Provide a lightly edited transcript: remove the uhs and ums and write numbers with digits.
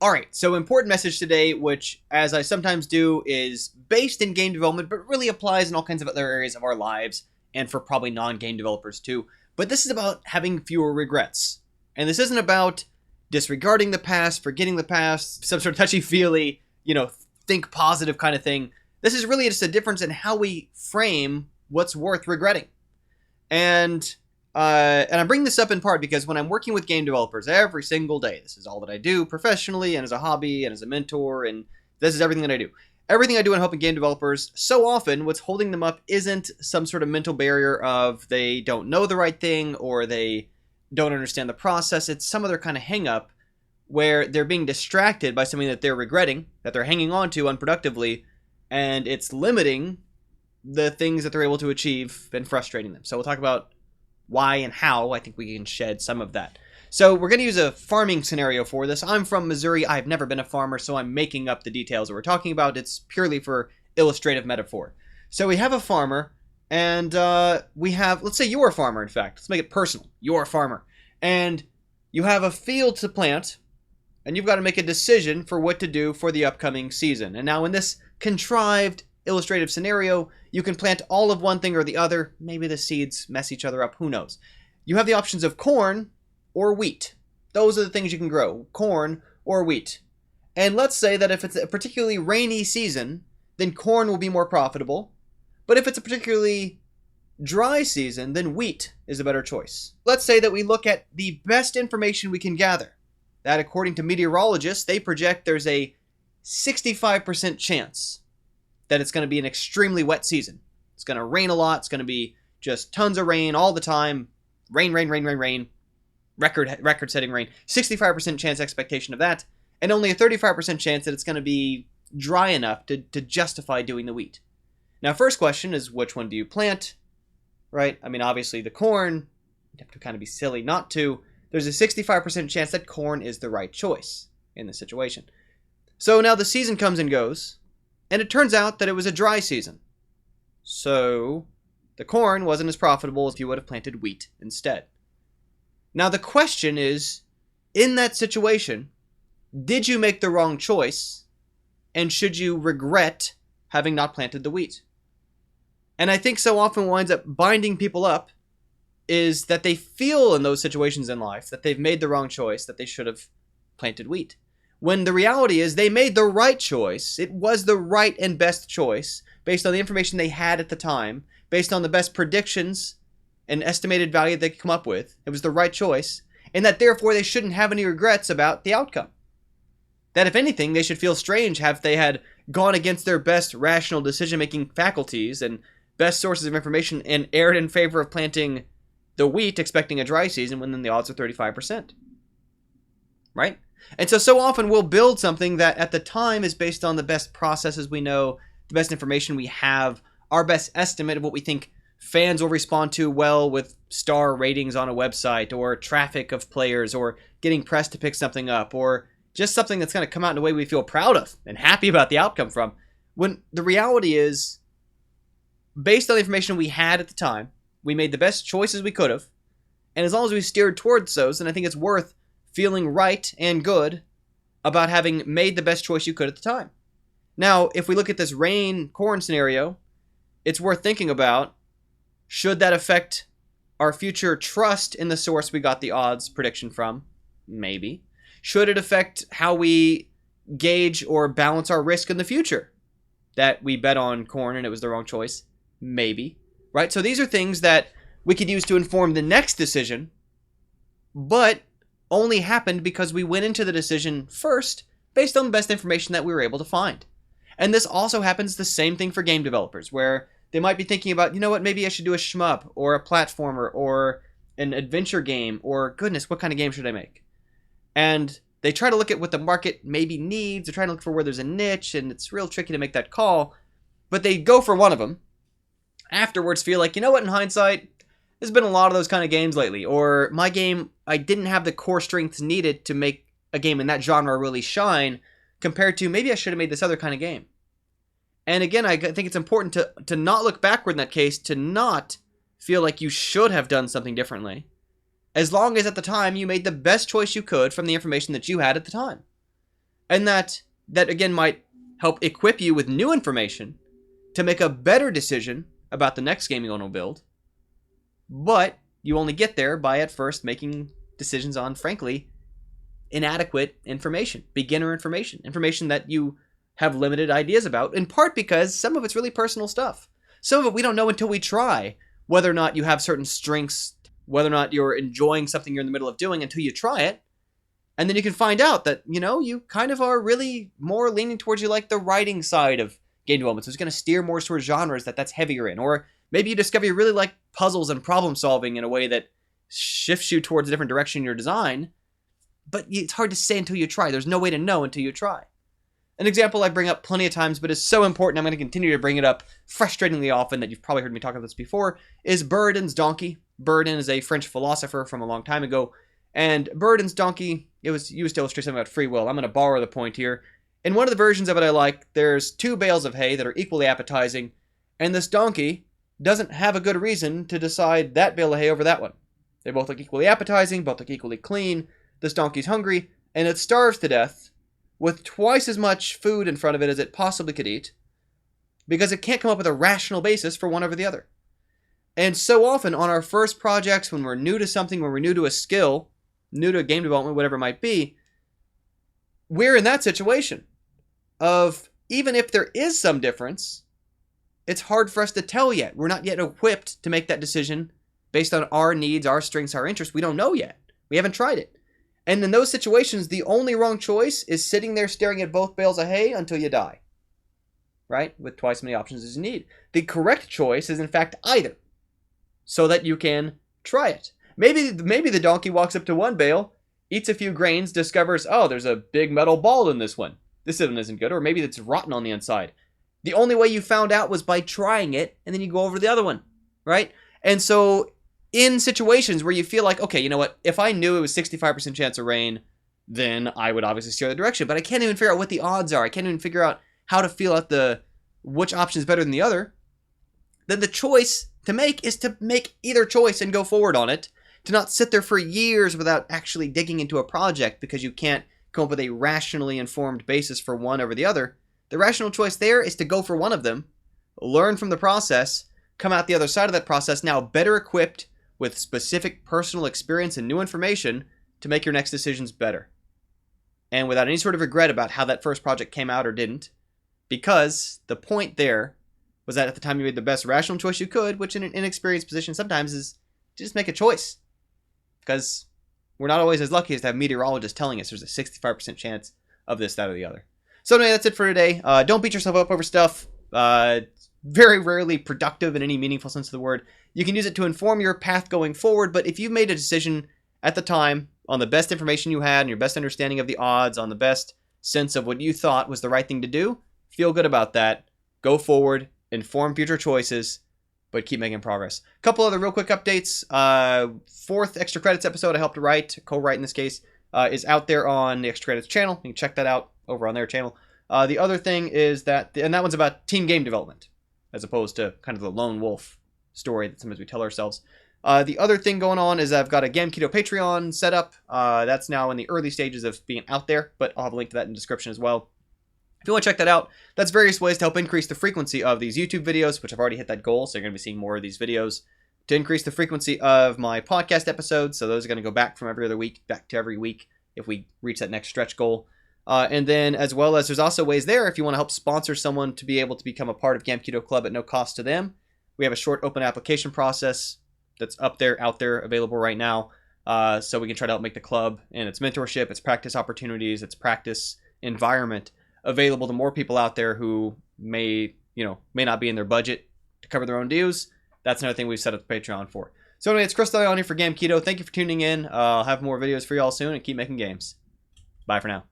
Alright, so important message today, which, as I sometimes do, is based in game development, but really applies in all kinds of other areas of our lives, and for probably non-game developers too. But this is about having fewer regrets. And this isn't about disregarding the past, forgetting the past, some sort of touchy-feely, think positive kind of thing. This is really just a difference in how we frame what's worth regretting. And I bring this up in part because when I'm working with game developers every single day, this is all that I do professionally and as a hobby and as a mentor, and this is everything that I do. Everything I do in helping game developers, so often what's holding them up isn't some sort of mental barrier of they don't know the right thing or they don't understand the process. It's some other kind of hang up where they're being distracted by something that they're regretting, that they're hanging on to unproductively, and it's limiting the things that they're able to achieve and frustrating them. So we'll talk about why and how I think we can shed some of that. So we're going to use a farming scenario for this. I'm from Missouri. I've never been a farmer, so I'm making up the details that we're talking about. It's purely for illustrative metaphor. So we have a farmer, and we have, let's say you're a farmer, in fact. Let's make it personal. You're a farmer. And you have a field to plant, and you've got to make a decision for what to do for the upcoming season. And now in this contrived illustrative scenario, you can plant all of one thing or the other. Maybe the seeds mess each other up. Who knows? You have the options of corn or wheat. Those are the things you can grow. Corn or wheat. And let's say that if it's a particularly rainy season, then corn will be more profitable. But if it's a particularly dry season, then wheat is a better choice. Let's say that we look at the best information we can gather. That according to meteorologists, they project there's a 65% chance that it's going to be an extremely wet season. It's going to rain a lot. It's going to be just tons of rain all the time. Rain. Record-setting rain. 65% chance expectation of that. And only a 35% chance that it's going to be dry enough to justify doing the wheat. Now, first question is, which one do you plant? Right? I mean, obviously the corn, you'd have to kind of be silly not to. There's a 65% chance that corn is the right choice in this situation. So now the season comes and goes. And it turns out that it was a dry season. So the corn wasn't as profitable as if you would have planted wheat instead. Now the question is, in that situation, did you make the wrong choice? And should you regret having not planted the wheat? And I think so often what winds up binding people up is that they feel in those situations in life that they've made the wrong choice, that they should have planted wheat. When the reality is they made the right choice. It was the right and best choice based on the information they had at the time, based on the best predictions and estimated value they could come up with. It was the right choice, and that therefore they shouldn't have any regrets about the outcome. That if anything, they should feel strange if they had gone against their best rational decision-making faculties and best sources of information and erred in favor of planting the wheat expecting a dry season when then the odds are 35%. Right? And so often we'll build something that at the time is based on the best processes we know, the best information we have, our best estimate of what we think fans will respond to well with star ratings on a website, or traffic of players, or getting press to pick something up, or just something that's going to come out in a way we feel proud of and happy about the outcome from. When the reality is, based on the information we had at the time, we made the best choices we could have, and as long as we steered towards those, then I think it's worth feeling right and good about having made the best choice you could at the time. Now, if we look at this rain-corn scenario, it's worth thinking about, should that affect our future trust in the source we got the odds prediction from? Maybe. Should it affect how we gauge or balance our risk in the future? That we bet on corn and it was the wrong choice? Maybe. Right? So these are things that we could use to inform the next decision, but only happened because we went into the decision first based on the best information that we were able to find. And this also happens the same thing for game developers, where they might be thinking about, you know what, maybe I should do a shmup or a platformer or an adventure game, or goodness, what kind of game should I make? And they try to look at what the market maybe needs. They're trying to look for where there's a niche, and it's real tricky to make that call. But they go for one of them. Afterwards feel like, you know what, in hindsight, there's been a lot of those kind of games lately. Or my game, I didn't have the core strengths needed to make a game in that genre really shine, compared to maybe I should have made this other kind of game. And again, I think it's important to not look backward in that case, to not feel like you should have done something differently, as long as at the time you made the best choice you could from the information that you had at the time. And that again might help equip you with new information to make a better decision about the next game you want to build. But you only get there by at first making decisions on, frankly, inadequate information, beginner information that you have limited ideas about, in part because some of it's really personal stuff. Some of it we don't know until we try, whether or not you have certain strengths, whether or not you're enjoying something you're in the middle of doing until you try it. And then you can find out that, you kind of are really more leaning towards you like the writing side of game development. So it's going to steer more towards genres that's heavier in. Or maybe you discover you really like puzzles and problem solving in a way that shifts you towards a different direction in your design. But it's hard to say until you try. There's no way to know until you try. An example I bring up plenty of times, but is so important, I'm going to continue to bring it up frustratingly often that you've probably heard me talk about this before, is Buridan's Donkey. Buridan is a French philosopher from a long time ago. And Buridan's Donkey, it was used to illustrate something about free will. I'm going to borrow the point here. In one of the versions of it I like, there's 2 bales of hay that are equally appetizing, and this donkey doesn't have a good reason to decide that bale of hay over that one. They both look equally appetizing, both look equally clean. This donkey's hungry, and it starves to death with twice as much food in front of it as it possibly could eat, because it can't come up with a rational basis for one over the other. And so often on our first projects, when we're new to something, when we're new to a skill, new to game development, whatever it might be, we're in that situation of, even if there is some difference, it's hard for us to tell yet. We're not yet equipped to make that decision based on our needs, our strengths, our interests. We don't know yet. We haven't tried it. And in those situations, the only wrong choice is sitting there staring at both bales of hay until you die. Right? With twice as many options as you need. The correct choice is, in fact, either. So that you can try it. Maybe the donkey walks up to one bale, eats a few grains, discovers, oh, there's a big metal ball in this one. This one isn't good. Or maybe it's rotten on the inside. The only way you found out was by trying it, and then you go over to the other one. Right? And so in situations where you feel like, okay, you know what, if I knew it was 65% chance of rain, then I would obviously steer the direction. But I can't even figure out what the odds are. I can't even figure out how to feel out which option is better than the other. Then the choice to make is to make either choice and go forward on it. To not sit there for years without actually digging into a project because you can't come up with a rationally informed basis for one over the other. The rational choice there is to go for one of them, learn from the process, come out the other side of that process now better equipped with specific personal experience and new information to make your next decisions better. And without any sort of regret about how that first project came out or didn't, because the point there was that at the time you made the best rational choice you could, which in an inexperienced position sometimes is to just make a choice. Because we're not always as lucky as to have meteorologists telling us there's a 65% chance of this, that, or the other. So anyway, that's it for today. Don't beat yourself up over stuff. Very rarely productive in any meaningful sense of the word. You can use it to inform your path going forward, but if you've made a decision at the time on the best information you had and your best understanding of the odds, on the best sense of what you thought was the right thing to do, feel good about that. Go forward, inform future choices, but keep making progress. A couple other real quick updates. 4th Extra Credits episode I helped write, co-write in this case, is out there on the Extra Credits channel. You can check that out over on their channel. The other thing is that, and that one's about team game development, as opposed to kind of the lone wolf story that sometimes we tell ourselves. The other thing going on is I've got a Gamketo Patreon set up. That's now in the early stages of being out there, but I'll have a link to that in the description as well. If you want to check that out, that's various ways to help increase the frequency of these YouTube videos, which I've already hit that goal, so you're going to be seeing more of these videos. To increase the frequency of my podcast episodes, so those are going to go back from every other week, back to every week, if we reach that next stretch goal. And then, as well as, there's also ways there, if you want to help sponsor someone to be able to become a part of Gamketo Club at no cost to them. We have a short open application process that's out there, available right now. So we can try to help make the club and its mentorship, its practice opportunities, its practice environment available to more people out there who may not be in their budget to cover their own dues. That's another thing we've set up the Patreon for. So anyway, it's Chris Delion here for Gamketo. Thank you for tuning in. I'll have more videos for y'all soon and keep making games. Bye for now.